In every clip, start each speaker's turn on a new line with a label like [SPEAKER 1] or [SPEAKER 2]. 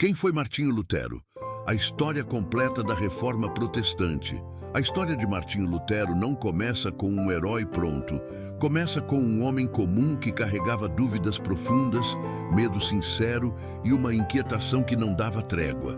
[SPEAKER 1] Quem foi Martinho Lutero? A história completa da Reforma Protestante. A história de Martinho Lutero não começa com um herói pronto. Começa com um homem comum que carregava dúvidas profundas, medo sincero e uma inquietação que não dava trégua.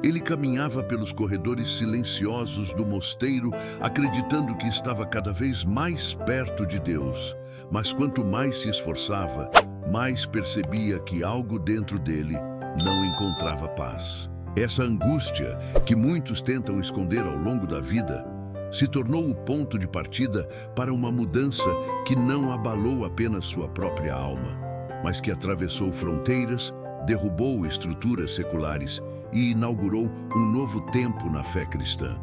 [SPEAKER 1] Ele caminhava pelos corredores silenciosos do mosteiro, acreditando que estava cada vez mais perto de Deus. Mas quanto mais se esforçava, mais percebia que algo dentro dele não encontrava paz. Essa angústia, que muitos tentam esconder ao longo da vida, se tornou o ponto de partida para uma mudança que não abalou apenas sua própria alma, mas que atravessou fronteiras, derrubou estruturas seculares e inaugurou um novo tempo na fé cristã.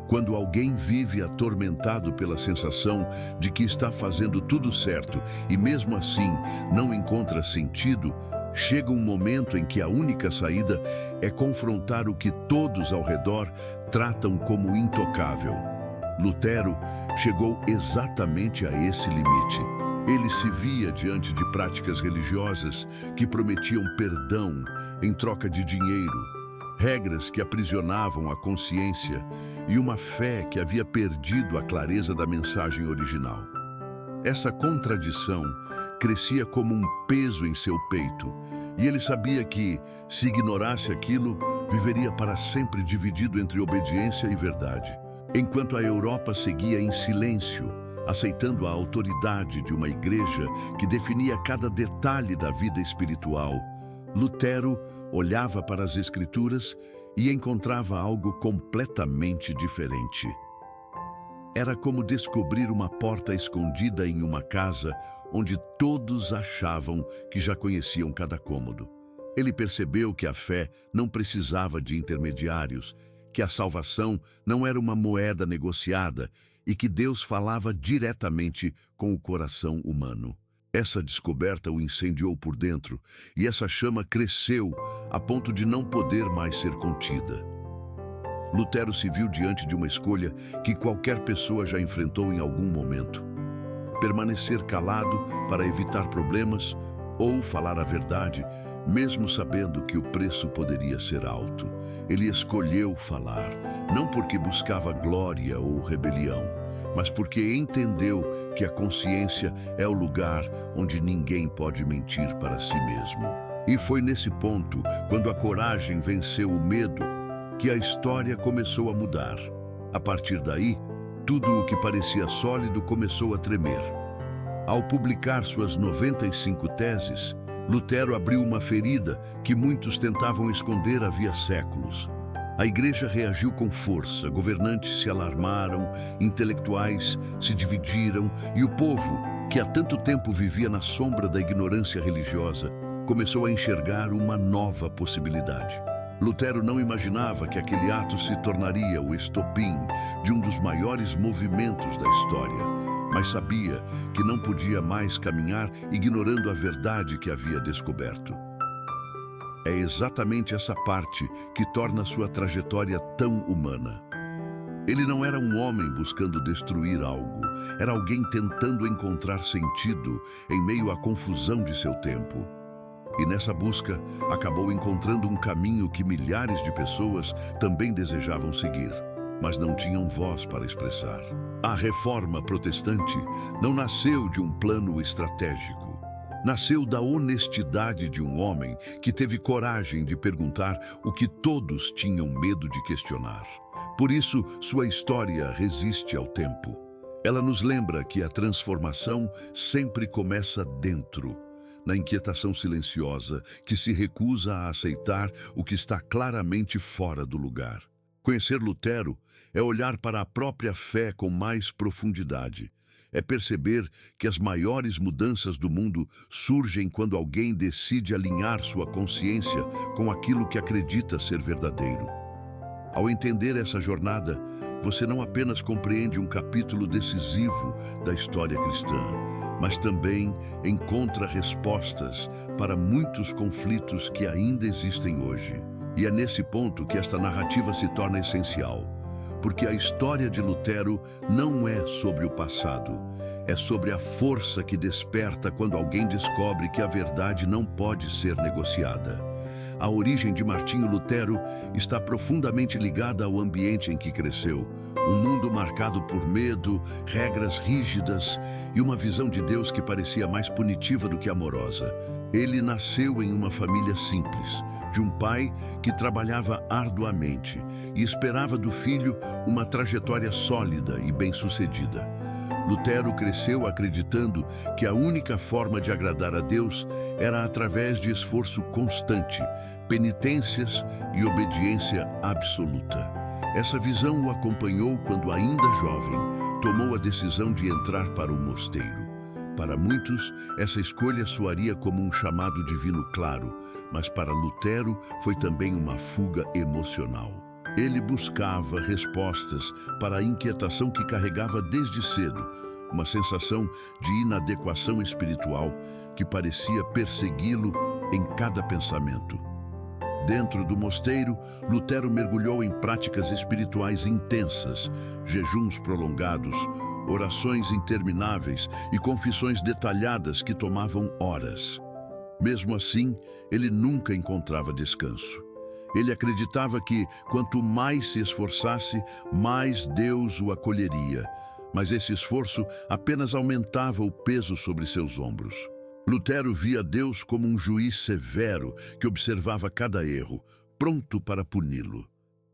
[SPEAKER 1] Quando alguém vive atormentado pela sensação de que está fazendo tudo certo e mesmo assim não encontra sentido, chega um momento em que a única saída é confrontar o que todos ao redor tratam como intocável. Lutero chegou exatamente a esse limite. Ele se via diante de práticas religiosas que prometiam perdão em troca de dinheiro, regras que aprisionavam a consciência e uma fé que havia perdido a clareza da mensagem original. Essa contradição crescia como um peso em seu peito, e ele sabia que, se ignorasse aquilo, viveria para sempre dividido entre obediência e verdade. Enquanto a Europa seguia em silêncio, aceitando a autoridade de uma igreja que definia cada detalhe da vida espiritual, Lutero olhava para as Escrituras e encontrava algo completamente diferente. Era como descobrir uma porta escondida em uma casa onde todos achavam que já conheciam cada cômodo. Ele percebeu que a fé não precisava de intermediários, que a salvação não era uma moeda negociada e que Deus falava diretamente com o coração humano. Essa descoberta o incendiou por dentro e essa chama cresceu a ponto de não poder mais ser contida. Lutero se viu diante de uma escolha que qualquer pessoa já enfrentou em algum momento: permanecer calado para evitar problemas ou falar a verdade, mesmo sabendo que o preço poderia ser alto. Ele escolheu falar, não porque buscava glória ou rebelião, mas porque entendeu que a consciência é o lugar onde ninguém pode mentir para si mesmo. E foi nesse ponto, quando a coragem venceu o medo, que a história começou a mudar. A partir daí, tudo o que parecia sólido começou a tremer. Ao publicar suas 95 teses, Lutero abriu uma ferida que muitos tentavam esconder havia séculos. A igreja reagiu com força, governantes se alarmaram, intelectuais se dividiram e o povo, que há tanto tempo vivia na sombra da ignorância religiosa, começou a enxergar uma nova possibilidade. Lutero não imaginava que aquele ato se tornaria o estopim de um dos maiores movimentos da história, mas sabia que não podia mais caminhar ignorando a verdade que havia descoberto. É exatamente essa parte que torna sua trajetória tão humana. Ele não era um homem buscando destruir algo, era alguém tentando encontrar sentido em meio à confusão de seu tempo. E nessa busca, acabou encontrando um caminho que milhares de pessoas também desejavam seguir, mas não tinham voz para expressar. A Reforma Protestante não nasceu de um plano estratégico. Nasceu da honestidade de um homem que teve coragem de perguntar o que todos tinham medo de questionar. Por isso, sua história resiste ao tempo. Ela nos lembra que a transformação sempre começa dentro, na inquietação silenciosa que se recusa a aceitar o que está claramente fora do lugar. Conhecer Lutero é olhar para a própria fé com mais profundidade. É perceber que as maiores mudanças do mundo surgem quando alguém decide alinhar sua consciência com aquilo que acredita ser verdadeiro. Ao entender essa jornada, você não apenas compreende um capítulo decisivo da história cristã, mas também encontra respostas para muitos conflitos que ainda existem hoje. E é nesse ponto que esta narrativa se torna essencial, porque a história de Lutero não é sobre o passado, é sobre a força que desperta quando alguém descobre que a verdade não pode ser negociada. A origem de Martinho Lutero está profundamente ligada ao ambiente em que cresceu. Um mundo marcado por medo, regras rígidas e uma visão de Deus que parecia mais punitiva do que amorosa. Ele nasceu em uma família simples, de um pai que trabalhava arduamente e esperava do filho uma trajetória sólida e bem-sucedida. Lutero cresceu acreditando que a única forma de agradar a Deus era através de esforço constante, penitências e obediência absoluta. Essa visão o acompanhou quando, ainda jovem, tomou a decisão de entrar para o mosteiro. Para muitos, essa escolha soaria como um chamado divino claro, mas para Lutero foi também uma fuga emocional. Ele buscava respostas para a inquietação que carregava desde cedo, uma sensação de inadequação espiritual que parecia persegui-lo em cada pensamento. Dentro do mosteiro, Lutero mergulhou em práticas espirituais intensas, jejuns prolongados, orações intermináveis e confissões detalhadas que tomavam horas. Mesmo assim, ele nunca encontrava descanso. Ele acreditava que, quanto mais se esforçasse, mais Deus o acolheria. Mas esse esforço apenas aumentava o peso sobre seus ombros. Lutero via Deus como um juiz severo que observava cada erro, pronto para puni-lo.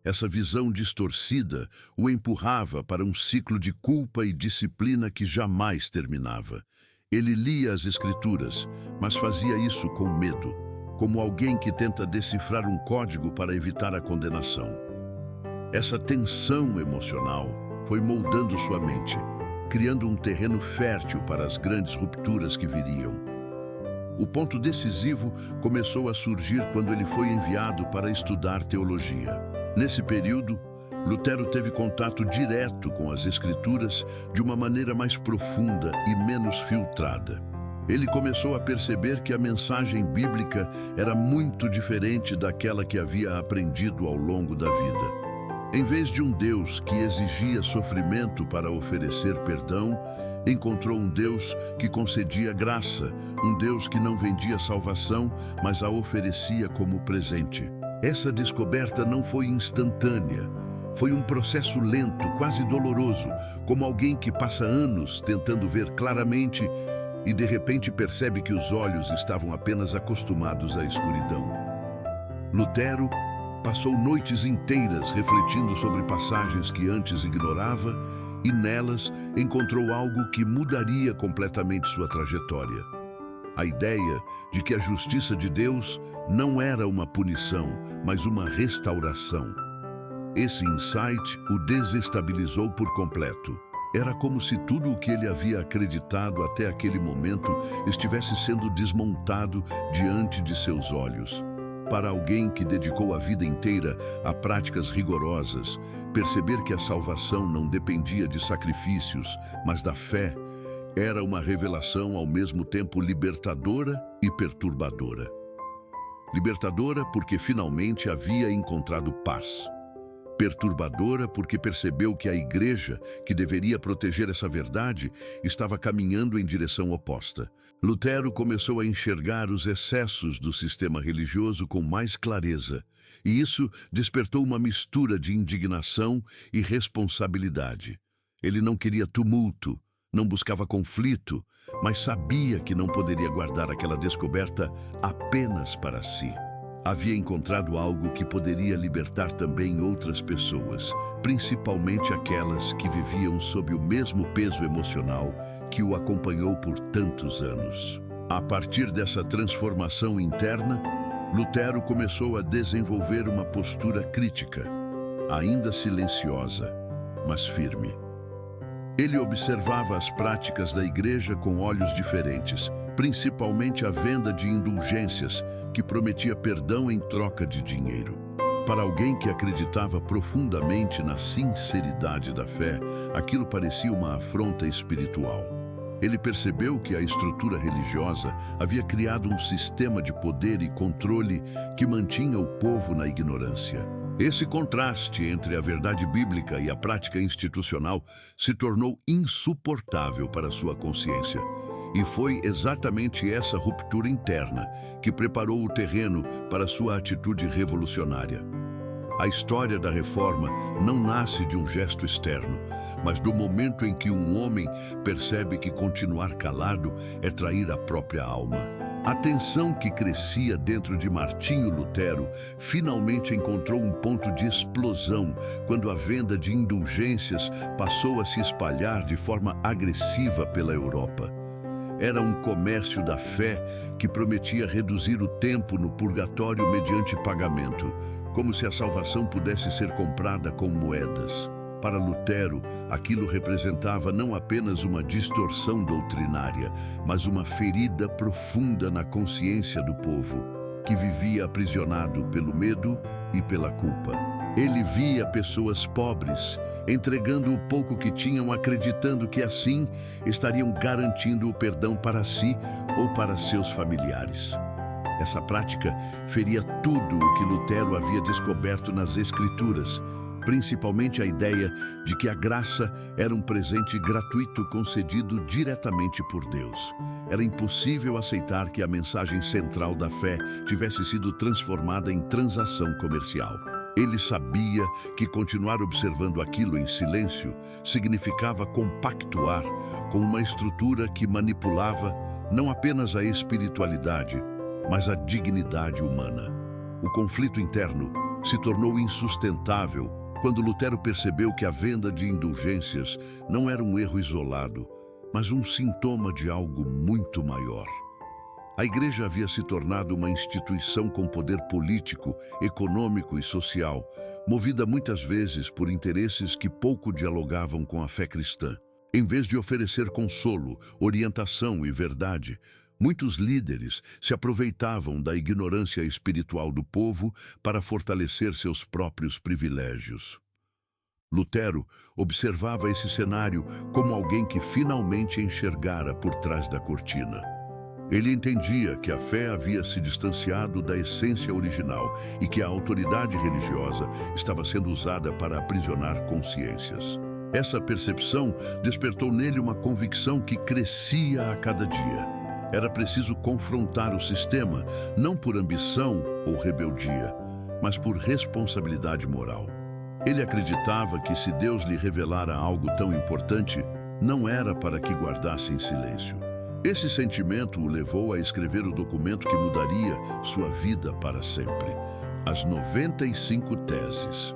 [SPEAKER 1] Essa visão distorcida o empurrava para um ciclo de culpa e disciplina que jamais terminava. Ele lia as Escrituras, mas fazia isso com medo, como alguém que tenta decifrar um código para evitar a condenação. Essa tensão emocional foi moldando sua mente, criando um terreno fértil para as grandes rupturas que viriam. O ponto decisivo começou a surgir quando ele foi enviado para estudar teologia. Nesse período, Lutero teve contato direto com as Escrituras de uma maneira mais profunda e menos filtrada. Ele começou a perceber que a mensagem bíblica era muito diferente daquela que havia aprendido ao longo da vida. Em vez de um Deus que exigia sofrimento para oferecer perdão, encontrou um Deus que concedia graça, um Deus que não vendia salvação, mas a oferecia como presente. Essa descoberta não foi instantânea. Foi um processo lento, quase doloroso, como alguém que passa anos tentando ver claramente e de repente percebe que os olhos estavam apenas acostumados à escuridão. Lutero passou noites inteiras refletindo sobre passagens que antes ignorava e nelas encontrou algo que mudaria completamente sua trajetória. A ideia de que a justiça de Deus não era uma punição, mas uma restauração. Esse insight o desestabilizou por completo. Era como se tudo o que ele havia acreditado até aquele momento estivesse sendo desmontado diante de seus olhos. Para alguém que dedicou a vida inteira a práticas rigorosas, perceber que a salvação não dependia de sacrifícios, mas da fé, era uma revelação ao mesmo tempo libertadora e perturbadora. Libertadora porque finalmente havia encontrado paz. Perturbadora porque percebeu que a igreja, que deveria proteger essa verdade, estava caminhando em direção oposta. Lutero começou a enxergar os excessos do sistema religioso com mais clareza, e isso despertou uma mistura de indignação e responsabilidade. Ele não queria tumulto, não buscava conflito, mas sabia que não poderia guardar aquela descoberta apenas para si. Havia encontrado algo que poderia libertar também outras pessoas, principalmente aquelas que viviam sob o mesmo peso emocional que o acompanhou por tantos anos. A partir dessa transformação interna, Lutero começou a desenvolver uma postura crítica, ainda silenciosa, mas firme. Ele observava as práticas da igreja com olhos diferentes, principalmente a venda de indulgências, que prometia perdão em troca de dinheiro. Para alguém que acreditava profundamente na sinceridade da fé, aquilo parecia uma afronta espiritual. Ele percebeu que a estrutura religiosa havia criado um sistema de poder e controle que mantinha o povo na ignorância. Esse contraste entre a verdade bíblica e a prática institucional se tornou insuportável para sua consciência. E foi exatamente essa ruptura interna que preparou o terreno para sua atitude revolucionária. A história da reforma não nasce de um gesto externo, mas do momento em que um homem percebe que continuar calado é trair a própria alma. A tensão que crescia dentro de Martinho Lutero finalmente encontrou um ponto de explosão quando a venda de indulgências passou a se espalhar de forma agressiva pela Europa. Era um comércio da fé que prometia reduzir o tempo no purgatório mediante pagamento, como se a salvação pudesse ser comprada com moedas. Para Lutero, aquilo representava não apenas uma distorção doutrinária, mas uma ferida profunda na consciência do povo, que vivia aprisionado pelo medo e pela culpa. Ele via pessoas pobres, entregando o pouco que tinham, acreditando que assim estariam garantindo o perdão para si ou para seus familiares. Essa prática feria tudo o que Lutero havia descoberto nas Escrituras, principalmente a ideia de que a graça era um presente gratuito concedido diretamente por Deus. Era impossível aceitar que a mensagem central da fé tivesse sido transformada em transação comercial. Ele sabia que continuar observando aquilo em silêncio significava compactuar com uma estrutura que manipulava não apenas a espiritualidade, mas a dignidade humana. O conflito interno se tornou insustentável quando Lutero percebeu que a venda de indulgências não era um erro isolado, mas um sintoma de algo muito maior. A Igreja havia se tornado uma instituição com poder político, econômico e social, movida muitas vezes por interesses que pouco dialogavam com a fé cristã. Em vez de oferecer consolo, orientação e verdade, muitos líderes se aproveitavam da ignorância espiritual do povo para fortalecer seus próprios privilégios. Lutero observava esse cenário como alguém que finalmente enxergara por trás da cortina. Ele entendia que a fé havia se distanciado da essência original e que a autoridade religiosa estava sendo usada para aprisionar consciências. Essa percepção despertou nele uma convicção que crescia a cada dia. Era preciso confrontar o sistema, não por ambição ou rebeldia, mas por responsabilidade moral. Ele acreditava que se Deus lhe revelara algo tão importante, não era para que guardasse em silêncio. Esse sentimento o levou a escrever o documento que mudaria sua vida para sempre: as 95 Teses.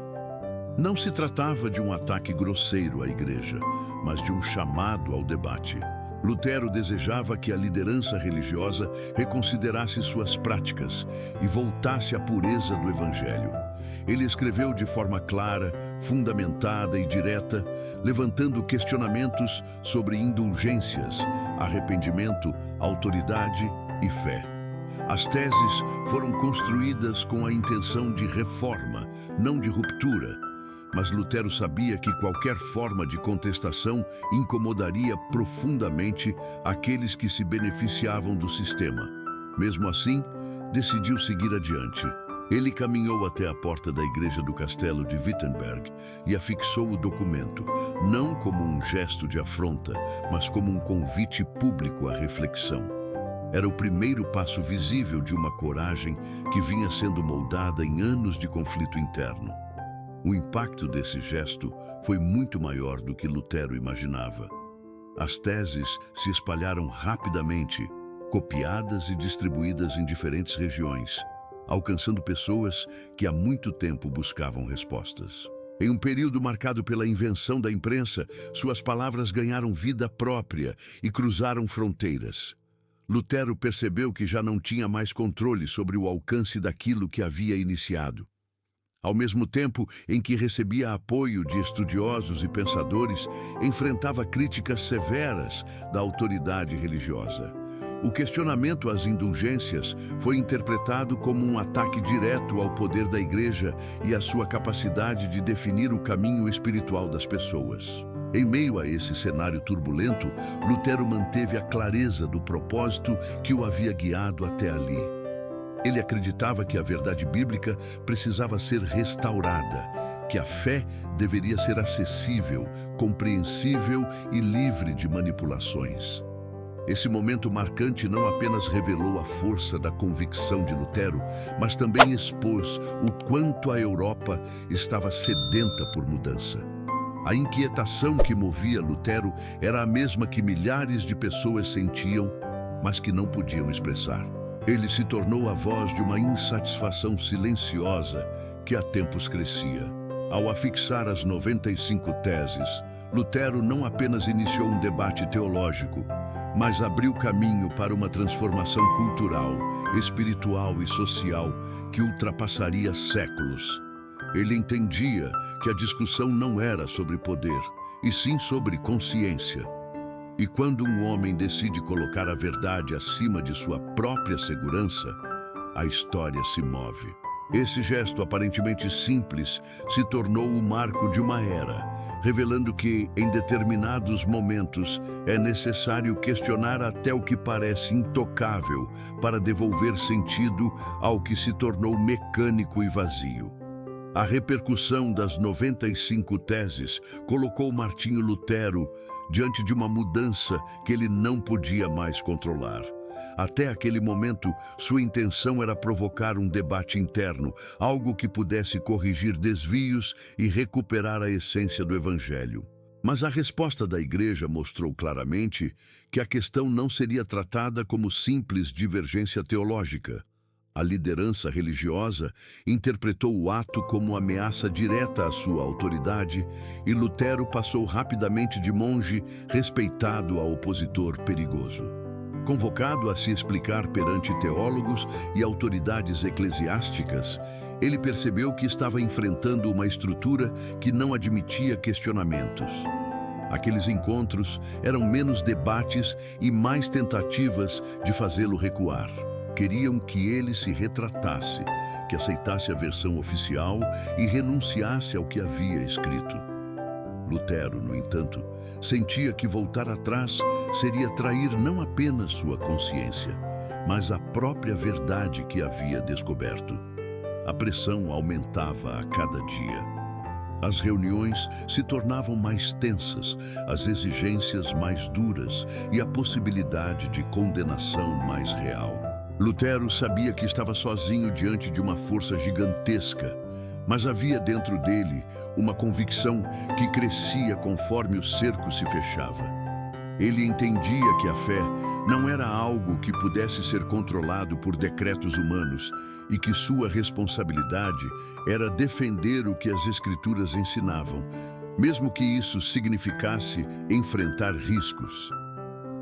[SPEAKER 1] Não se tratava de um ataque grosseiro à Igreja, mas de um chamado ao debate. Lutero desejava que a liderança religiosa reconsiderasse suas práticas e voltasse à pureza do Evangelho. Ele escreveu de forma clara, fundamentada e direta, levantando questionamentos sobre indulgências, arrependimento, autoridade e fé. As teses foram construídas com a intenção de reforma, não de ruptura. Mas Lutero sabia que qualquer forma de contestação incomodaria profundamente aqueles que se beneficiavam do sistema. Mesmo assim, decidiu seguir adiante. Ele caminhou até a porta da igreja do castelo de Wittenberg e afixou o documento, não como um gesto de afronta, mas como um convite público à reflexão. Era o primeiro passo visível de uma coragem que vinha sendo moldada em anos de conflito interno. O impacto desse gesto foi muito maior do que Lutero imaginava. As teses se espalharam rapidamente, copiadas e distribuídas em diferentes regiões, alcançando pessoas que há muito tempo buscavam respostas. Em um período marcado pela invenção da imprensa, suas palavras ganharam vida própria e cruzaram fronteiras. Lutero percebeu que já não tinha mais controle sobre o alcance daquilo que havia iniciado. Ao mesmo tempo em que recebia apoio de estudiosos e pensadores, enfrentava críticas severas da autoridade religiosa. O questionamento às indulgências foi interpretado como um ataque direto ao poder da Igreja e à sua capacidade de definir o caminho espiritual das pessoas. Em meio a esse cenário turbulento, Lutero manteve a clareza do propósito que o havia guiado até ali. Ele acreditava que a verdade bíblica precisava ser restaurada, que a fé deveria ser acessível, compreensível e livre de manipulações. Esse momento marcante não apenas revelou a força da convicção de Lutero, mas também expôs o quanto a Europa estava sedenta por mudança. A inquietação que movia Lutero era a mesma que milhares de pessoas sentiam, mas que não podiam expressar. Ele se tornou a voz de uma insatisfação silenciosa que há tempos crescia. Ao afixar as 95 teses, Lutero não apenas iniciou um debate teológico, mas abriu caminho para uma transformação cultural, espiritual e social que ultrapassaria séculos. Ele entendia que a discussão não era sobre poder, e sim sobre consciência. E quando um homem decide colocar a verdade acima de sua própria segurança, a história se move. Esse gesto aparentemente simples se tornou o marco de uma era, revelando que, em determinados momentos, é necessário questionar até o que parece intocável para devolver sentido ao que se tornou mecânico e vazio. A repercussão das 95 teses colocou Martinho Lutero diante de uma mudança que ele não podia mais controlar. Até aquele momento, sua intenção era provocar um debate interno, algo que pudesse corrigir desvios e recuperar a essência do Evangelho. Mas a resposta da Igreja mostrou claramente que a questão não seria tratada como simples divergência teológica. A liderança religiosa interpretou o ato como ameaça direta à sua autoridade e Lutero passou rapidamente de monge respeitado a opositor perigoso. Convocado a se explicar perante teólogos e autoridades eclesiásticas, ele percebeu que estava enfrentando uma estrutura que não admitia questionamentos. Aqueles encontros eram menos debates e mais tentativas de fazê-lo recuar. Queriam que ele se retratasse, que aceitasse a versão oficial e renunciasse ao que havia escrito. Lutero, no entanto, sentia que voltar atrás seria trair não apenas sua consciência, mas a própria verdade que havia descoberto. A pressão aumentava a cada dia. As reuniões se tornavam mais tensas, as exigências mais duras e a possibilidade de condenação mais real. Lutero sabia que estava sozinho diante de uma força gigantesca, mas havia dentro dele uma convicção que crescia conforme o cerco se fechava. Ele entendia que a fé não era algo que pudesse ser controlado por decretos humanos e que sua responsabilidade era defender o que as Escrituras ensinavam, mesmo que isso significasse enfrentar riscos.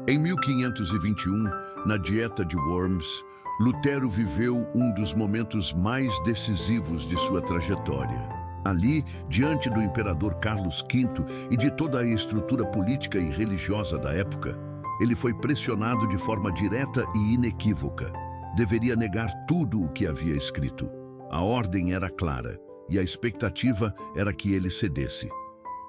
[SPEAKER 1] Em 1521, na Dieta de Worms, Lutero viveu um dos momentos mais decisivos de sua trajetória. Ali, diante do imperador Carlos V e de toda a estrutura política e religiosa da época, ele foi pressionado de forma direta e inequívoca. Deveria negar tudo o que havia escrito. A ordem era clara e a expectativa era que ele cedesse.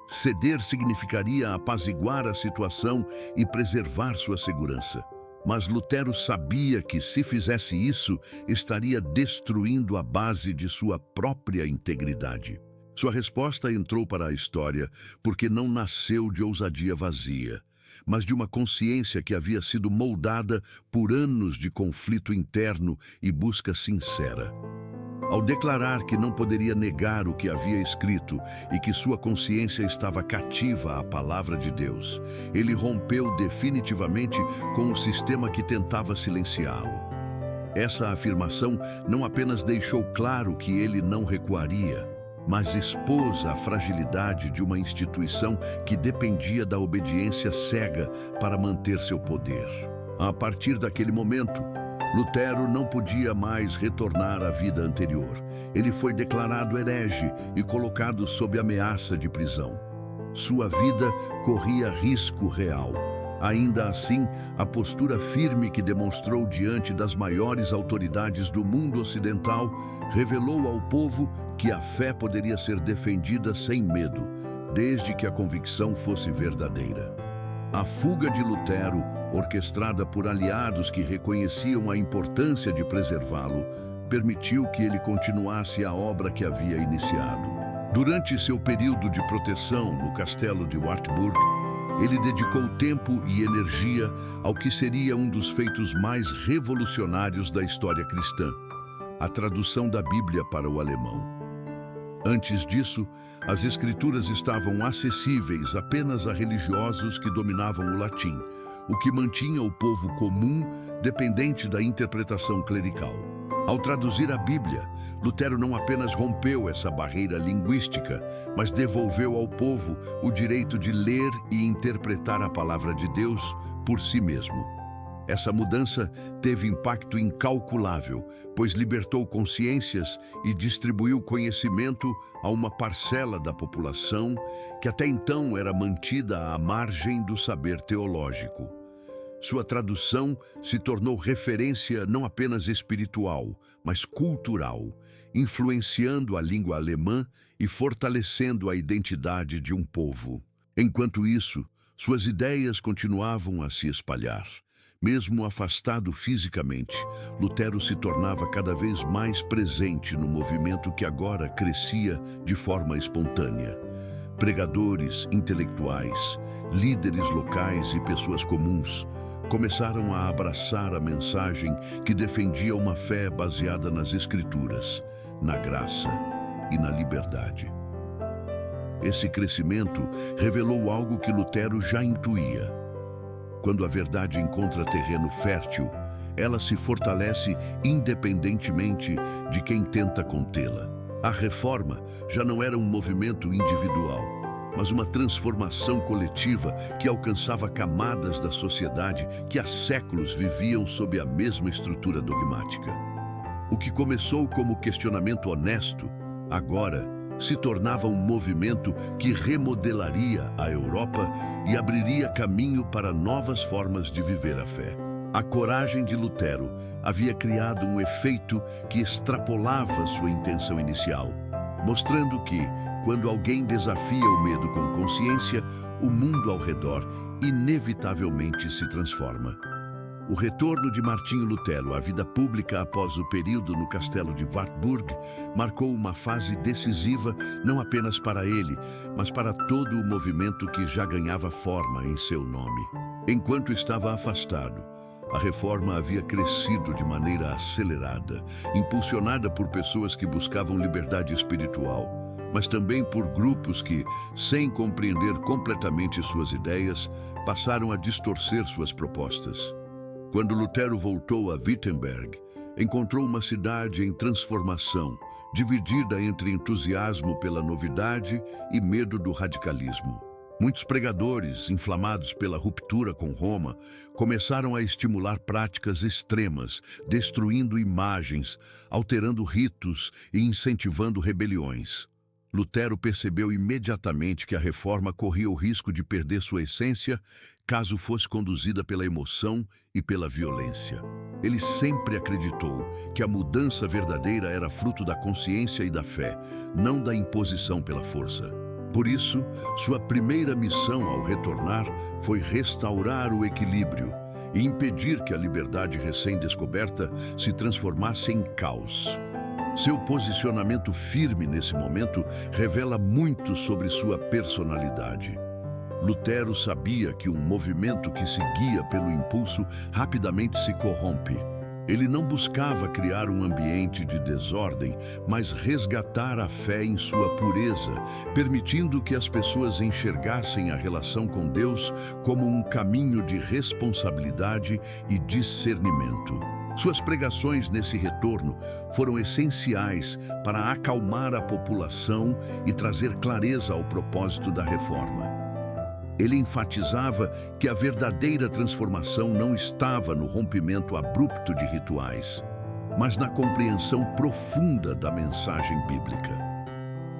[SPEAKER 1] Ceder significaria apaziguar a situação e preservar sua segurança. Mas Lutero sabia que, se fizesse isso, estaria destruindo a base de sua própria integridade. Sua resposta entrou para a história porque não nasceu de ousadia vazia, mas de uma consciência que havia sido moldada por anos de conflito interno e busca sincera. Ao declarar que não poderia negar o que havia escrito e que sua consciência estava cativa à palavra de Deus, ele rompeu definitivamente com o sistema que tentava silenciá-lo. Essa afirmação não apenas deixou claro que ele não recuaria, mas expôs a fragilidade de uma instituição que dependia da obediência cega para manter seu poder. A partir daquele momento, Lutero não podia mais retornar à vida anterior. Ele foi declarado herege e colocado sob ameaça de prisão. Sua vida corria risco real. Ainda assim, a postura firme que demonstrou diante das maiores autoridades do mundo ocidental revelou ao povo que a fé poderia ser defendida sem medo, desde que a convicção fosse verdadeira. A fuga de Lutero, orquestrada por aliados que reconheciam a importância de preservá-lo, permitiu que ele continuasse a obra que havia iniciado. Durante seu período de proteção no castelo de Wartburg, Ele dedicou tempo e energia ao que seria um dos feitos mais revolucionários da história cristã, a tradução da Bíblia para o alemão. Antes disso, as Escrituras estavam acessíveis apenas a religiosos que dominavam o latim, o que mantinha o povo comum dependente da interpretação clerical. Ao traduzir a Bíblia, Lutero não apenas rompeu essa barreira linguística, mas devolveu ao povo o direito de ler e interpretar a palavra de Deus por si mesmo. Essa mudança teve impacto incalculável, pois libertou consciências e distribuiu conhecimento a uma parcela da população que até então era mantida à margem do saber teológico. Sua tradução se tornou referência não apenas espiritual, mas cultural, influenciando a língua alemã e fortalecendo a identidade de um povo. Enquanto isso, suas ideias continuavam a se espalhar. Mesmo afastado fisicamente, Lutero se tornava cada vez mais presente no movimento que agora crescia de forma espontânea. Pregadores, intelectuais, líderes locais e pessoas comuns começaram a abraçar a mensagem que defendia uma fé baseada nas Escrituras, na graça e na liberdade. Esse crescimento revelou algo que Lutero já intuía. Quando a verdade encontra terreno fértil, ela se fortalece independentemente de quem tenta contê-la. A reforma já não era um movimento individual, mas uma transformação coletiva que alcançava camadas da sociedade que há séculos viviam sob a mesma estrutura dogmática. O que começou como questionamento honesto, agora se tornava um movimento que remodelaria a Europa e abriria caminho para novas formas de viver a fé. A coragem de Lutero havia criado um efeito que extrapolava sua intenção inicial, mostrando que, quando alguém desafia o medo com consciência, o mundo ao redor inevitavelmente se transforma. O retorno de Martinho Lutero à vida pública após o período no castelo de Wartburg marcou uma fase decisiva não apenas para ele, mas para todo o movimento que já ganhava forma em seu nome. Enquanto estava afastado, a reforma havia crescido de maneira acelerada, impulsionada por pessoas que buscavam liberdade espiritual, mas também por grupos que, sem compreender completamente suas ideias, passaram a distorcer suas propostas. Quando Lutero voltou a Wittenberg, encontrou uma cidade em transformação, dividida entre entusiasmo pela novidade e medo do radicalismo. Muitos pregadores, inflamados pela ruptura com Roma, começaram a estimular práticas extremas, destruindo imagens, alterando ritos e incentivando rebeliões. Lutero percebeu imediatamente que a reforma corria o risco de perder sua essência caso fosse conduzida pela emoção e pela violência. Ele sempre acreditou que a mudança verdadeira era fruto da consciência e da fé, não da imposição pela força. Por isso, sua primeira missão ao retornar foi restaurar o equilíbrio e impedir que a liberdade recém-descoberta se transformasse em caos. Seu posicionamento firme nesse momento revela muito sobre sua personalidade. Lutero sabia que um movimento que se guia pelo impulso rapidamente se corrompe. Ele não buscava criar um ambiente de desordem, mas resgatar a fé em sua pureza, permitindo que as pessoas enxergassem a relação com Deus como um caminho de responsabilidade e discernimento. Suas pregações nesse retorno foram essenciais para acalmar a população e trazer clareza ao propósito da reforma. Ele enfatizava que a verdadeira transformação não estava no rompimento abrupto de rituais, mas na compreensão profunda da mensagem bíblica.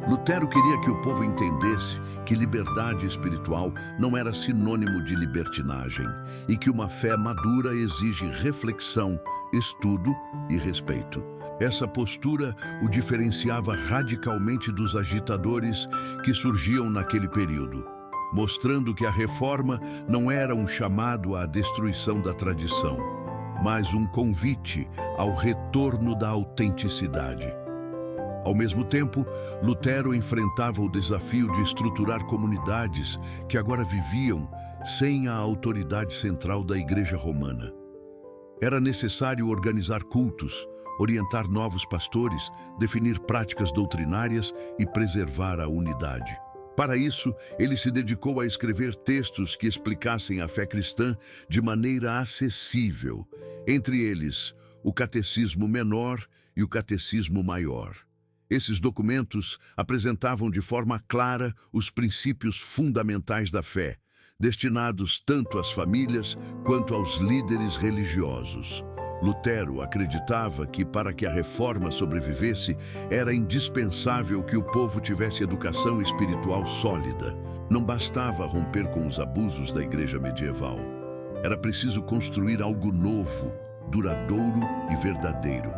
[SPEAKER 1] Lutero queria que o povo entendesse que liberdade espiritual não era sinônimo de libertinagem e que uma fé madura exige reflexão, estudo e respeito. Essa postura o diferenciava radicalmente dos agitadores que surgiam naquele período, mostrando que a reforma não era um chamado à destruição da tradição, mas um convite ao retorno da autenticidade. Ao mesmo tempo, Lutero enfrentava o desafio de estruturar comunidades que agora viviam sem a autoridade central da Igreja Romana. Era necessário organizar cultos, orientar novos pastores, definir práticas doutrinárias e preservar a unidade. Para isso, ele se dedicou a escrever textos que explicassem a fé cristã de maneira acessível, entre eles o Catecismo Menor e o Catecismo Maior. Esses documentos apresentavam de forma clara os princípios fundamentais da fé, destinados tanto às famílias quanto aos líderes religiosos. Lutero acreditava que, para que a reforma sobrevivesse, era indispensável que o povo tivesse educação espiritual sólida. Não bastava romper com os abusos da igreja medieval. Era preciso construir algo novo, duradouro e verdadeiro.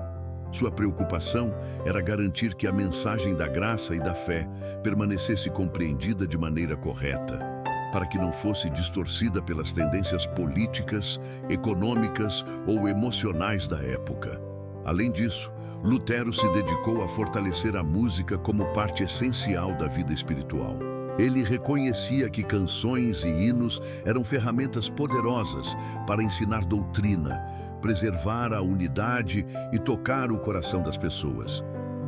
[SPEAKER 1] Sua preocupação era garantir que a mensagem da graça e da fé permanecesse compreendida de maneira correta, para que não fosse distorcida pelas tendências políticas, econômicas ou emocionais da época. Além disso, Lutero se dedicou a fortalecer a música como parte essencial da vida espiritual. Ele reconhecia que canções e hinos eram ferramentas poderosas para ensinar doutrina, preservar a unidade e tocar o coração das pessoas.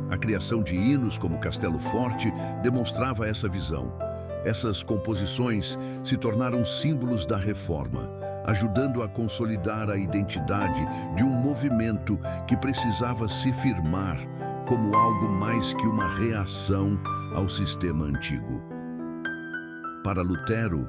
[SPEAKER 1] A criação de hinos como Castelo Forte demonstrava essa visão. Essas composições se tornaram símbolos da reforma, ajudando a consolidar a identidade de um movimento que precisava se firmar como algo mais que uma reação ao sistema antigo. Para Lutero,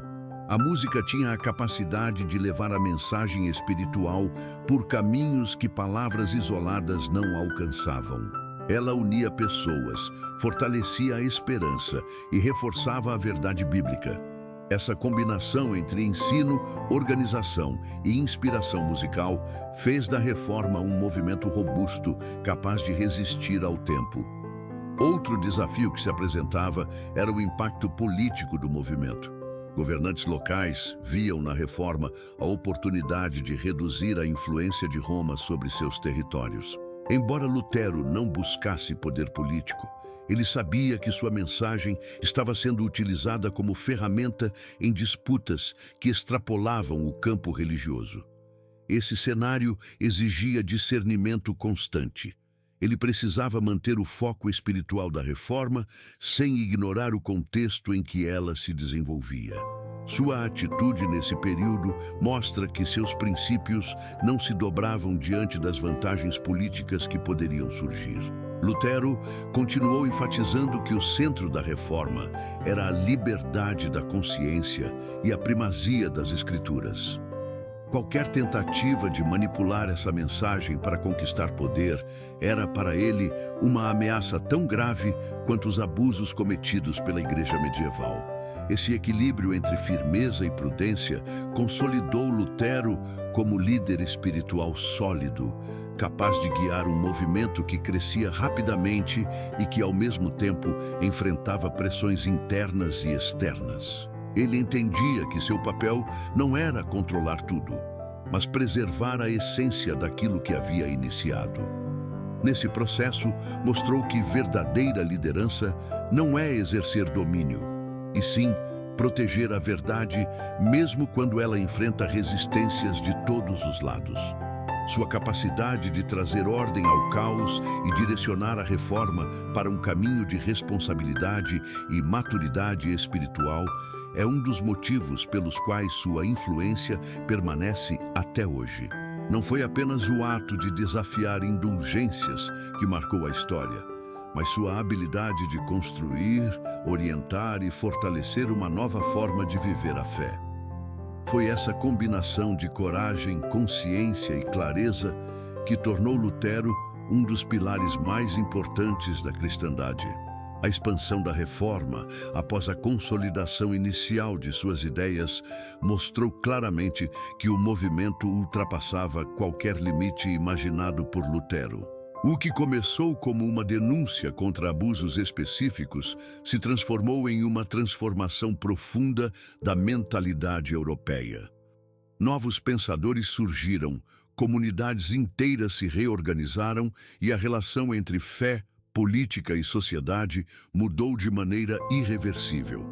[SPEAKER 1] a música tinha a capacidade de levar a mensagem espiritual por caminhos que palavras isoladas não alcançavam. Ela unia pessoas, fortalecia a esperança e reforçava a verdade bíblica. Essa combinação entre ensino, organização e inspiração musical fez da reforma um movimento robusto, capaz de resistir ao tempo. Outro desafio que se apresentava era o impacto político do movimento. Governantes locais viam na reforma a oportunidade de reduzir a influência de Roma sobre seus territórios. Embora Lutero não buscasse poder político, ele sabia que sua mensagem estava sendo utilizada como ferramenta em disputas que extrapolavam o campo religioso. Esse cenário exigia discernimento constante. Ele precisava manter o foco espiritual da reforma sem ignorar o contexto em que ela se desenvolvia. Sua atitude nesse período mostra que seus princípios não se dobravam diante das vantagens políticas que poderiam surgir. Lutero continuou enfatizando que o centro da reforma era a liberdade da consciência e a primazia das Escrituras. Qualquer tentativa de manipular essa mensagem para conquistar poder era para ele uma ameaça tão grave quanto os abusos cometidos pela Igreja medieval. Esse equilíbrio entre firmeza e prudência consolidou Lutero como líder espiritual sólido, capaz de guiar um movimento que crescia rapidamente e que, ao mesmo tempo, enfrentava pressões internas e externas. Ele entendia que seu papel não era controlar tudo, mas preservar a essência daquilo que havia iniciado. Nesse processo, mostrou que verdadeira liderança não é exercer domínio, e sim proteger a verdade, mesmo quando ela enfrenta resistências de todos os lados. Sua capacidade de trazer ordem ao caos e direcionar a reforma para um caminho de responsabilidade e maturidade espiritual é um dos motivos pelos quais sua influência permanece até hoje. Não foi apenas o ato de desafiar indulgências que marcou a história, mas sua habilidade de construir, orientar e fortalecer uma nova forma de viver a fé. Foi essa combinação de coragem, consciência e clareza que tornou Lutero um dos pilares mais importantes da cristandade. A expansão da reforma, após a consolidação inicial de suas ideias, mostrou claramente que o movimento ultrapassava qualquer limite imaginado por Lutero. O que começou como uma denúncia contra abusos específicos se transformou em uma transformação profunda da mentalidade europeia. Novos pensadores surgiram, comunidades inteiras se reorganizaram e a relação entre fé, política e sociedade mudou de maneira irreversível.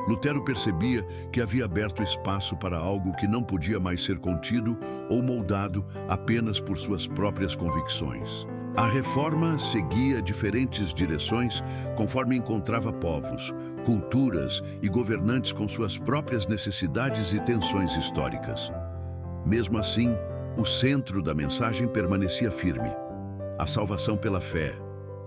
[SPEAKER 1] Lutero percebia que havia aberto espaço para algo que não podia mais ser contido ou moldado apenas por suas próprias convicções. A reforma seguia diferentes direções conforme encontrava povos, culturas e governantes com suas próprias necessidades e tensões históricas. Mesmo assim, o centro da mensagem permanecia firme: a salvação pela fé,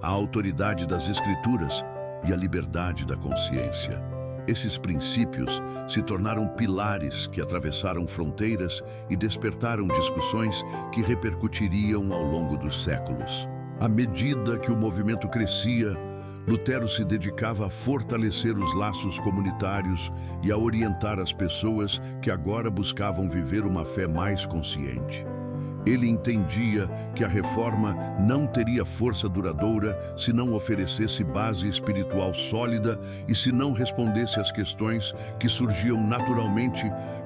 [SPEAKER 1] a autoridade das Escrituras e a liberdade da consciência. Esses princípios se tornaram pilares que atravessaram fronteiras e despertaram discussões que repercutiriam ao longo dos séculos. À medida que o movimento crescia, Lutero se dedicava a fortalecer os laços comunitários e a orientar as pessoas que agora buscavam viver uma fé mais consciente. Ele entendia que a reforma não teria força duradoura se não oferecesse base espiritual sólida e se não respondesse às questões que surgiam naturalmente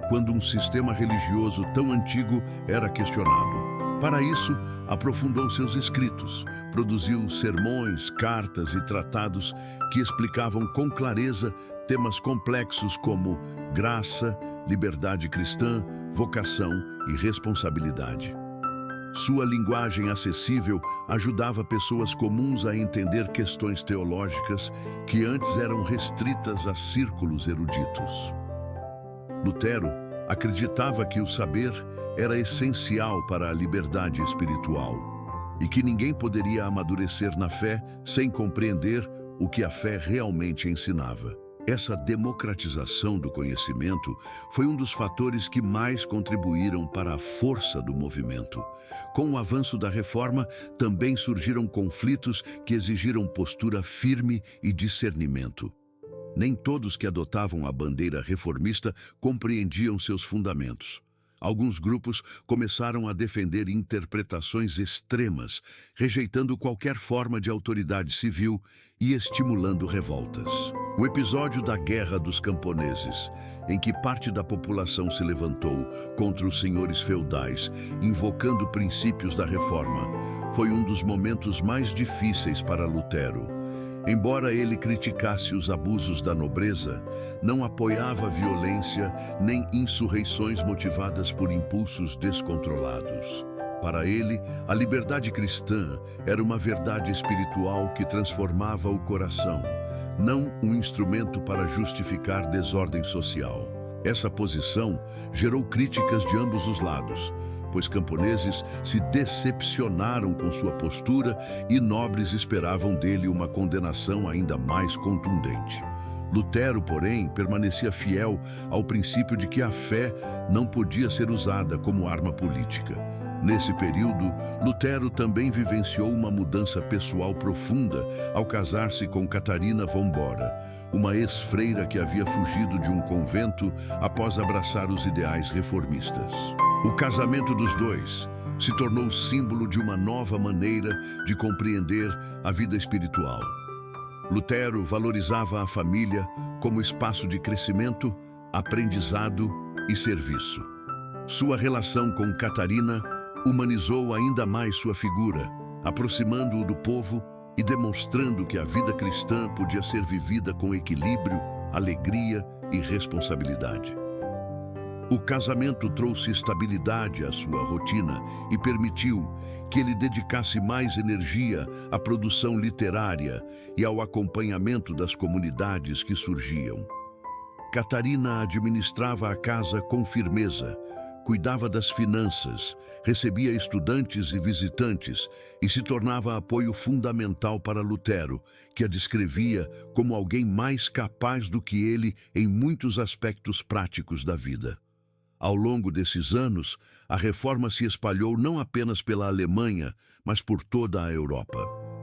[SPEAKER 1] quando um sistema religioso tão antigo era questionado. Para isso, aprofundou seus escritos, produziu sermões, cartas e tratados que explicavam com clareza temas complexos como graça, liberdade cristã, vocação e responsabilidade. Sua linguagem acessível ajudava pessoas comuns a entender questões teológicas que antes eram restritas a círculos eruditos. Lutero acreditava que o saber era essencial para a liberdade espiritual e que ninguém poderia amadurecer na fé sem compreender o que a fé realmente ensinava. Essa democratização do conhecimento foi um dos fatores que mais contribuíram para a força do movimento. Com o avanço da reforma, também surgiram conflitos que exigiram postura firme e discernimento. Nem todos que adotavam a bandeira reformista compreendiam seus fundamentos. Alguns grupos começaram a defender interpretações extremas, rejeitando qualquer forma de autoridade civil e estimulando revoltas. O episódio da Guerra dos Camponeses, em que parte da população se levantou contra os senhores feudais, invocando princípios da reforma, foi um dos momentos mais difíceis para Lutero. Embora ele criticasse os abusos da nobreza, não apoiava violência nem insurreições motivadas por impulsos descontrolados. Para ele, a liberdade cristã era uma verdade espiritual que transformava o coração, não um instrumento para justificar desordem social. Essa posição gerou críticas de ambos os lados, pois camponeses se decepcionaram com sua postura e nobres esperavam dele uma condenação ainda mais contundente. Lutero, porém, permanecia fiel ao princípio de que a fé não podia ser usada como arma política. Nesse período, Lutero também vivenciou uma mudança pessoal profunda ao casar-se com Catarina von Bora, uma ex-freira que havia fugido de um convento após abraçar os ideais reformistas. O casamento dos dois se tornou símbolo de uma nova maneira de compreender a vida espiritual. Lutero valorizava a família como espaço de crescimento, aprendizado e serviço. Sua relação com Catarina humanizou ainda mais sua figura, aproximando-o do povo e demonstrando que a vida cristã podia ser vivida com equilíbrio, alegria e responsabilidade. O casamento trouxe estabilidade à sua rotina e permitiu que ele dedicasse mais energia à produção literária e ao acompanhamento das comunidades que surgiam. Catarina administrava a casa com firmeza, cuidava das finanças, recebia estudantes e visitantes e se tornava apoio fundamental para Lutero, que a descrevia como alguém mais capaz do que ele em muitos aspectos práticos da vida. Ao longo desses anos, a reforma se espalhou não apenas pela Alemanha, mas por toda a Europa.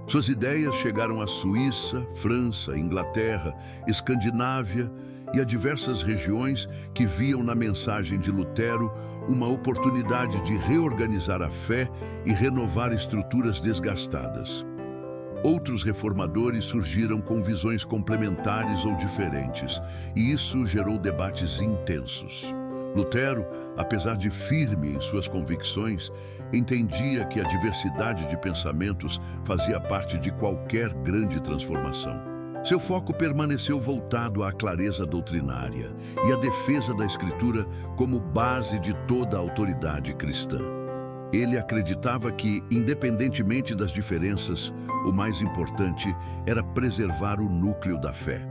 [SPEAKER 1] Suas ideias chegaram à Suíça, França, Inglaterra, Escandinávia e a diversas regiões que viam na mensagem de Lutero uma oportunidade de reorganizar a fé e renovar estruturas desgastadas. Outros reformadores surgiram com visões complementares ou diferentes, e isso gerou debates intensos. Lutero, apesar de firme em suas convicções, entendia que a diversidade de pensamentos fazia parte de qualquer grande transformação. Seu foco permaneceu voltado à clareza doutrinária e à defesa da Escritura como base de toda a autoridade cristã. Ele acreditava que, independentemente das diferenças, o mais importante era preservar o núcleo da fé.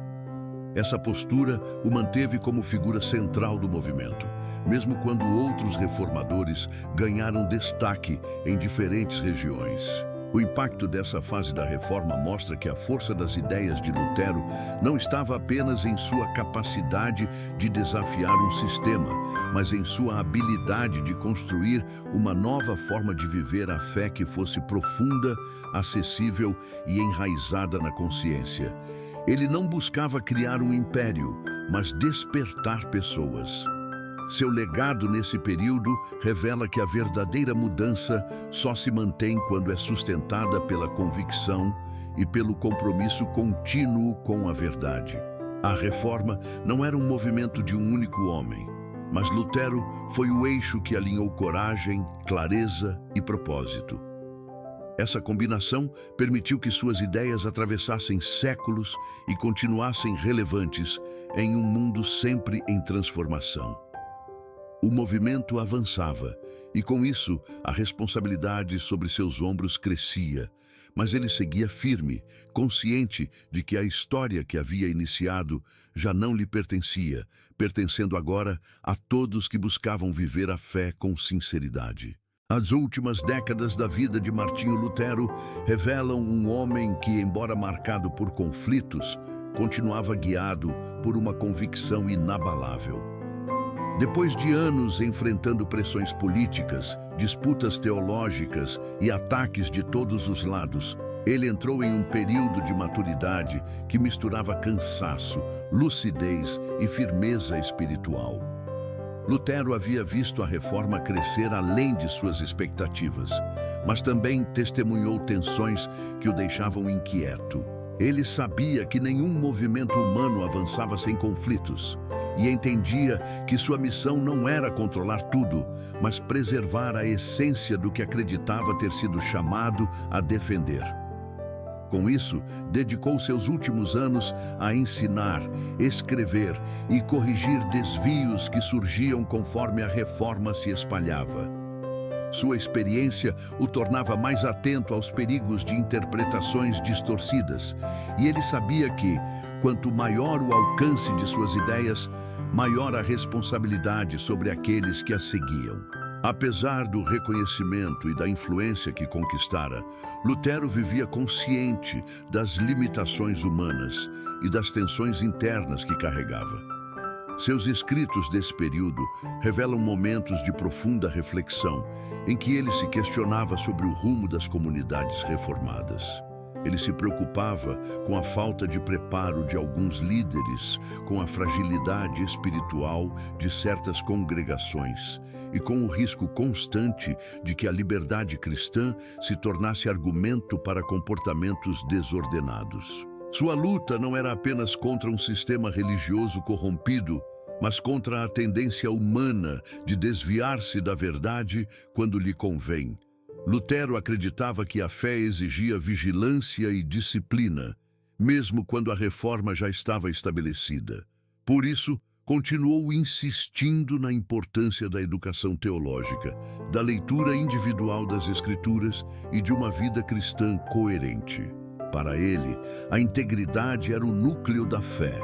[SPEAKER 1] Essa postura o manteve como figura central do movimento, mesmo quando outros reformadores ganharam destaque em diferentes regiões. O impacto dessa fase da reforma mostra que a força das ideias de Lutero não estava apenas em sua capacidade de desafiar um sistema, mas em sua habilidade de construir uma nova forma de viver a fé que fosse profunda, acessível e enraizada na consciência. Ele não buscava criar um império, mas despertar pessoas. Seu legado nesse período revela que a verdadeira mudança só se mantém quando é sustentada pela convicção e pelo compromisso contínuo com a verdade. A reforma não era um movimento de um único homem, mas Lutero foi o eixo que alinhou coragem, clareza e propósito. Essa combinação permitiu que suas ideias atravessassem séculos e continuassem relevantes em um mundo sempre em transformação. O movimento avançava, e com isso a responsabilidade sobre seus ombros crescia, mas ele seguia firme, consciente de que a história que havia iniciado já não lhe pertencia, pertencendo agora a todos que buscavam viver a fé com sinceridade. As últimas décadas da vida de Martinho Lutero revelam um homem que, embora marcado por conflitos, continuava guiado por uma convicção inabalável. Depois de anos enfrentando pressões políticas, disputas teológicas e ataques de todos os lados, ele entrou em um período de maturidade que misturava cansaço, lucidez e firmeza espiritual. Lutero havia visto a reforma crescer além de suas expectativas, mas também testemunhou tensões que o deixavam inquieto. Ele sabia que nenhum movimento humano avançava sem conflitos e entendia que sua missão não era controlar tudo, mas preservar a essência do que acreditava ter sido chamado a defender. Com isso, dedicou seus últimos anos a ensinar, escrever e corrigir desvios que surgiam conforme a reforma se espalhava. Sua experiência o tornava mais atento aos perigos de interpretações distorcidas, e ele sabia que, quanto maior o alcance de suas ideias, maior a responsabilidade sobre aqueles que as seguiam. Apesar do reconhecimento e da influência que conquistara, Lutero vivia consciente das limitações humanas e das tensões internas que carregava. Seus escritos desse período revelam momentos de profunda reflexão, em que ele se questionava sobre o rumo das comunidades reformadas. Ele se preocupava com a falta de preparo de alguns líderes, com a fragilidade espiritual de certas congregações e com o risco constante de que a liberdade cristã se tornasse argumento para comportamentos desordenados. Sua luta não era apenas contra um sistema religioso corrompido, mas contra a tendência humana de desviar-se da verdade quando lhe convém. Lutero acreditava que a fé exigia vigilância e disciplina, mesmo quando a reforma já estava estabelecida. Por isso, continuou insistindo na importância da educação teológica, da leitura individual das Escrituras e de uma vida cristã coerente. Para ele, a integridade era o núcleo da fé,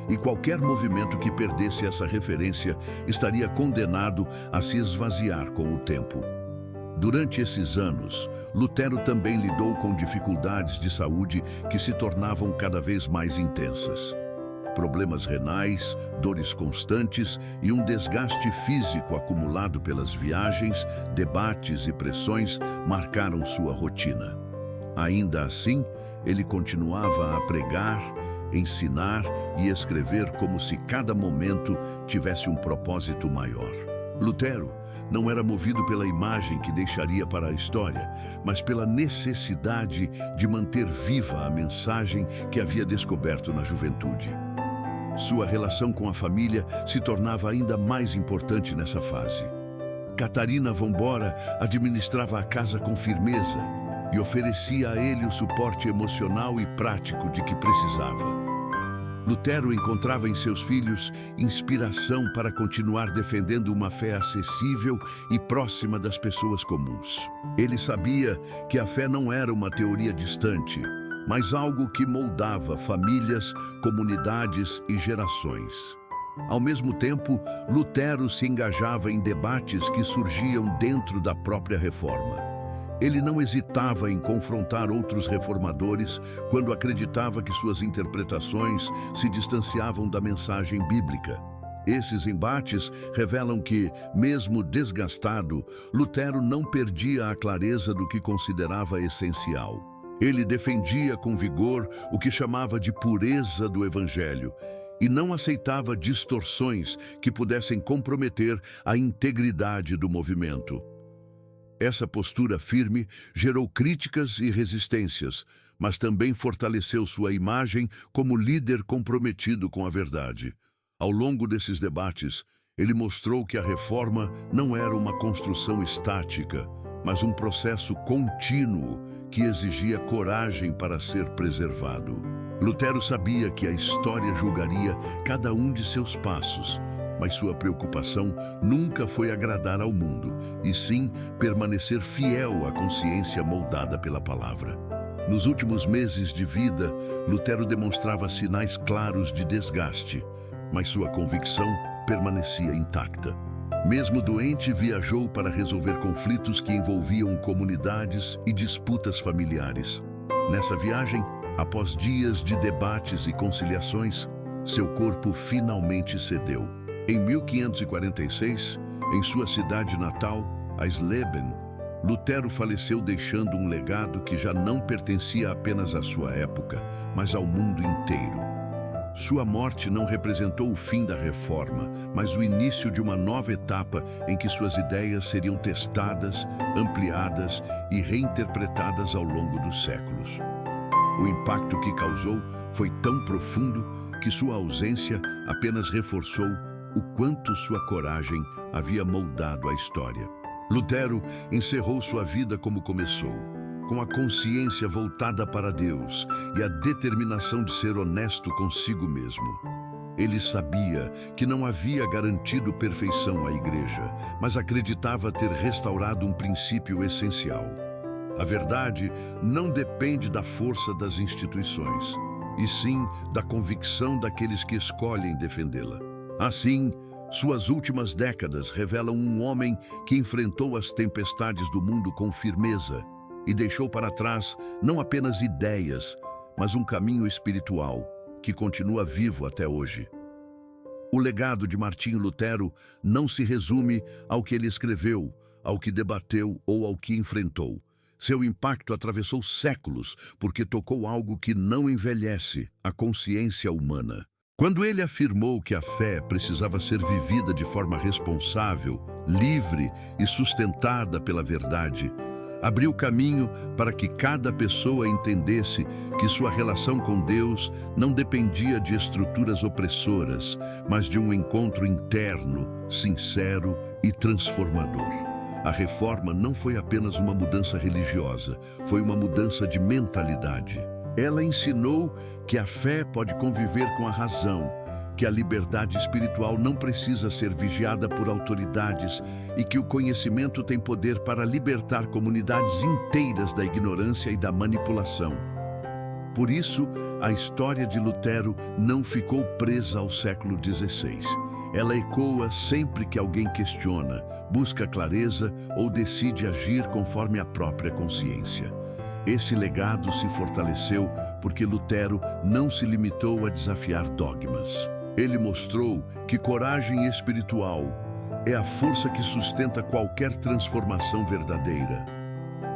[SPEAKER 1] e qualquer movimento que perdesse essa referência estaria condenado a se esvaziar com o tempo. Durante esses anos, Lutero também lidou com dificuldades de saúde que se tornavam cada vez mais intensas. Problemas renais, dores constantes e um desgaste físico acumulado pelas viagens, debates e pressões marcaram sua rotina. Ainda assim, ele continuava a pregar, ensinar e escrever como se cada momento tivesse um propósito maior. Lutero não era movido pela imagem que deixaria para a história, mas pela necessidade de manter viva a mensagem que havia descoberto na juventude. Sua relação com a família se tornava ainda mais importante nessa fase. Catarina von Bora administrava a casa com firmeza e oferecia a ele o suporte emocional e prático de que precisava. Lutero encontrava em seus filhos inspiração para continuar defendendo uma fé acessível e próxima das pessoas comuns. Ele sabia que a fé não era uma teoria distante, mas algo que moldava famílias, comunidades e gerações. Ao mesmo tempo, Lutero se engajava em debates que surgiam dentro da própria reforma. Ele não hesitava em confrontar outros reformadores quando acreditava que suas interpretações se distanciavam da mensagem bíblica. Esses embates revelam que, mesmo desgastado, Lutero não perdia a clareza do que considerava essencial. Ele defendia com vigor o que chamava de pureza do Evangelho e não aceitava distorções que pudessem comprometer a integridade do movimento. Essa postura firme gerou críticas e resistências, mas também fortaleceu sua imagem como líder comprometido com a verdade. Ao longo desses debates, ele mostrou que a reforma não era uma construção estática, mas um processo contínuo que exigia coragem para ser preservado. Lutero sabia que a história julgaria cada um de seus passos, mas sua preocupação nunca foi agradar ao mundo, e sim permanecer fiel à consciência moldada pela palavra. Nos últimos meses de vida, Lutero demonstrava sinais claros de desgaste, mas sua convicção permanecia intacta. Mesmo doente, viajou para resolver conflitos que envolviam comunidades e disputas familiares. Nessa viagem, após dias de debates e conciliações, seu corpo finalmente cedeu. Em 1546, em sua cidade natal, Eisleben, Lutero faleceu deixando um legado que já não pertencia apenas à sua época, mas ao mundo inteiro. Sua morte não representou o fim da reforma, mas o início de uma nova etapa em que suas ideias seriam testadas, ampliadas e reinterpretadas ao longo dos séculos. O impacto que causou foi tão profundo que sua ausência apenas reforçou o quanto sua coragem havia moldado a história. Lutero encerrou sua vida como começou, com a consciência voltada para Deus e a determinação de ser honesto consigo mesmo. Ele sabia que não havia garantido perfeição à Igreja, mas acreditava ter restaurado um princípio essencial. A verdade não depende da força das instituições, e sim da convicção daqueles que escolhem defendê-la. Assim, suas últimas décadas revelam um homem que enfrentou as tempestades do mundo com firmeza e deixou para trás não apenas ideias, mas um caminho espiritual que continua vivo até hoje. O legado de Martinho Lutero não se resume ao que ele escreveu, ao que debateu ou ao que enfrentou. Seu impacto atravessou séculos porque tocou algo que não envelhece, a consciência humana. Quando ele afirmou que a fé precisava ser vivida de forma responsável, livre e sustentada pela verdade, abriu caminho para que cada pessoa entendesse que sua relação com Deus não dependia de estruturas opressoras, mas de um encontro interno, sincero e transformador. A reforma não foi apenas uma mudança religiosa, foi uma mudança de mentalidade. Ela ensinou que a fé pode conviver com a razão, que a liberdade espiritual não precisa ser vigiada por autoridades e que o conhecimento tem poder para libertar comunidades inteiras da ignorância e da manipulação. Por isso, a história de Lutero não ficou presa ao século XVI. Ela ecoa sempre que alguém questiona, busca clareza ou decide agir conforme a própria consciência. Esse legado se fortaleceu porque Lutero não se limitou a desafiar dogmas. Ele mostrou que coragem espiritual é a força que sustenta qualquer transformação verdadeira.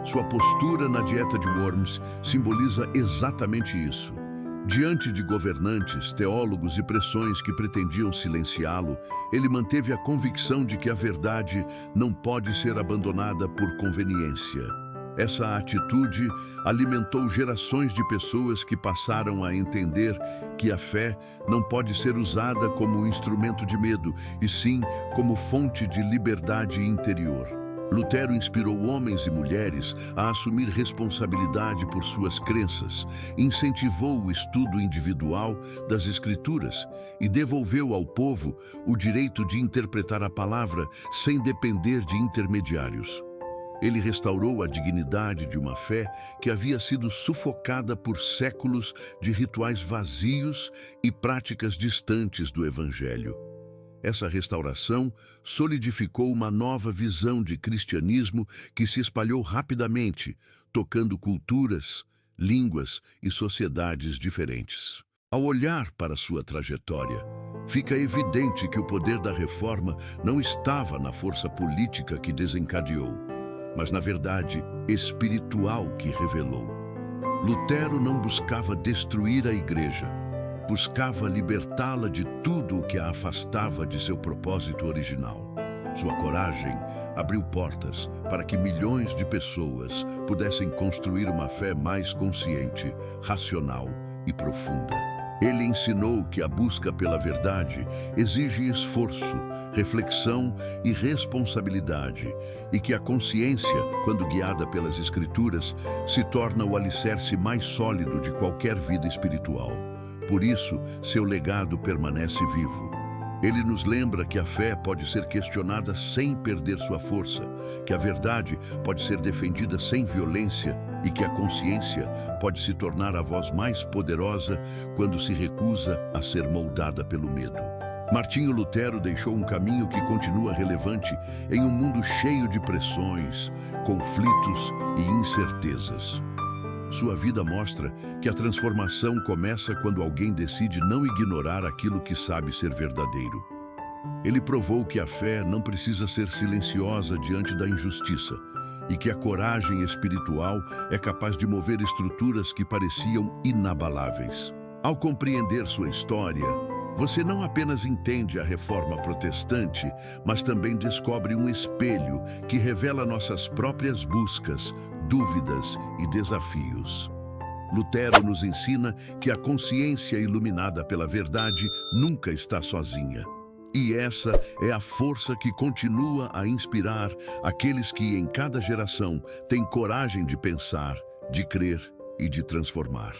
[SPEAKER 1] Sua postura na Dieta de Worms simboliza exatamente isso. Diante de governantes, teólogos e pressões que pretendiam silenciá-lo, ele manteve a convicção de que a verdade não pode ser abandonada por conveniência. Essa atitude alimentou gerações de pessoas que passaram a entender que a fé não pode ser usada como um instrumento de medo, e sim como fonte de liberdade interior. Lutero inspirou homens e mulheres a assumir responsabilidade por suas crenças, incentivou o estudo individual das Escrituras e devolveu ao povo o direito de interpretar a palavra sem depender de intermediários. Ele restaurou a dignidade de uma fé que havia sido sufocada por séculos de rituais vazios e práticas distantes do Evangelho. Essa restauração solidificou uma nova visão de cristianismo que se espalhou rapidamente, tocando culturas, línguas e sociedades diferentes. Ao olhar para sua trajetória, fica evidente que o poder da reforma não estava na força política que desencadeou, mas na verdade espiritual que revelou. Lutero não buscava destruir a igreja, buscava libertá-la de tudo o que a afastava de seu propósito original. Sua coragem abriu portas para que milhões de pessoas pudessem construir uma fé mais consciente, racional e profunda. Ele ensinou que a busca pela verdade exige esforço, reflexão e responsabilidade, e que a consciência, quando guiada pelas Escrituras, se torna o alicerce mais sólido de qualquer vida espiritual. Por isso, seu legado permanece vivo. Ele nos lembra que a fé pode ser questionada sem perder sua força, que a verdade pode ser defendida sem violência e que a consciência pode se tornar a voz mais poderosa quando se recusa a ser moldada pelo medo. Martinho Lutero deixou um caminho que continua relevante em um mundo cheio de pressões, conflitos e incertezas. Sua vida mostra que a transformação começa quando alguém decide não ignorar aquilo que sabe ser verdadeiro. Ele provou que a fé não precisa ser silenciosa diante da injustiça e que a coragem espiritual é capaz de mover estruturas que pareciam inabaláveis. Ao compreender sua história, você não apenas entende a reforma protestante, mas também descobre um espelho que revela nossas próprias buscas, dúvidas e desafios. Lutero nos ensina que a consciência iluminada pela verdade nunca está sozinha. E essa é a força que continua a inspirar aqueles que em cada geração têm coragem de pensar, de crer e de transformar.